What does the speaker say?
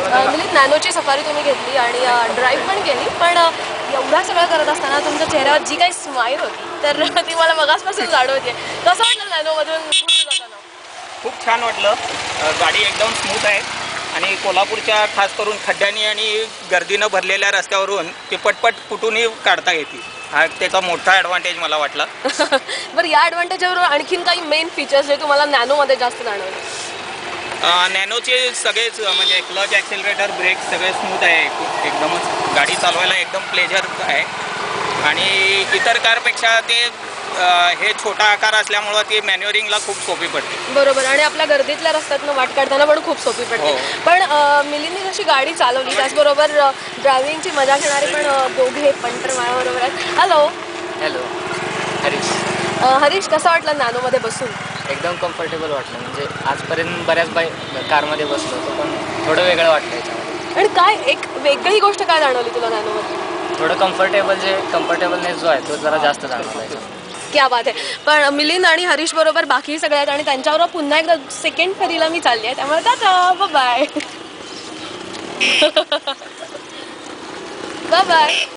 Milind, नॅनोची safari तुम्ही घेतली आणि ड्राईव्ह पण केली, पण एवढा सगळं करत असताना तुमच्या चेहऱ्यावर जी काही स्माईल होती तर ती मला मगासपासून जाणवते. कसं वाटलं नॅनोमधून पुढे जाताना? खूप छान वाटलं. गाडी एकदम स्मूथ आहे आणि कोल्हापूरच्या खास करून खड्ड्यांनी आणि गर्दीनं भरलेल्या रस्त्यावरून ती पटपट कुठूनही काढता येते. हा त्याचा मोठा ॲडव्हान्टेज मला वाटला. बरं, या ॲडव्हान्टेजवर आणखीन काही मेन फीचर्स जे तुम्हाला नॅनोमध्ये जास्त जाणवले? नॅनोचे सगळेच म्हणजे क्लच, ॲक्सेलरेटर, ब्रेक सगळे स्मूथ आहे. एकदमच गाडी चालवायला एकदम प्लेजर आहे आणि इतर कारपेक्षा ते हे छोटा आकार असल्यामुळं ती मॅन्युअरिंगला खूप सोपी पडते. बरोबर, आणि आपल्या गर्दीतल्या रस्त्यातनं वाट काढताना पण खूप सोपी पडते. हो. पण मिलिंदने जशी गाडी चालवली त्याचबरोबर ड्रायव्हिंगची मजा घेणारे पण दोघे पंटर माझ्याबरोबर आहेत. Hello hello, Harish. हरीश, कसं वाटलं नॅनोमध्ये बसून? एकदम कम्फर्टेबल वाटलं. म्हणजे आजपर्यंत बऱ्याच कारमध्ये बसलो होतो, पण थोडं वेगळं वाटलं याच्यामध्ये. आणि काय एक वेगळी गोष्ट काय जाणवली तुला नॅनोमध्ये? थोडं कम्फर्टेबलनेस जो आहे तो जरा जास्त जाणवला याच्यामध्ये. क्या बात आहे. पण मिलिंद आणि हरीश बरोबर बाकी सगळे आहेत आणि त्यांच्याबरोबर पुन्हा एकदा सेकंड फेरीला मी चालली आहे, त्यामुळे tata, bye bye. Bye bye.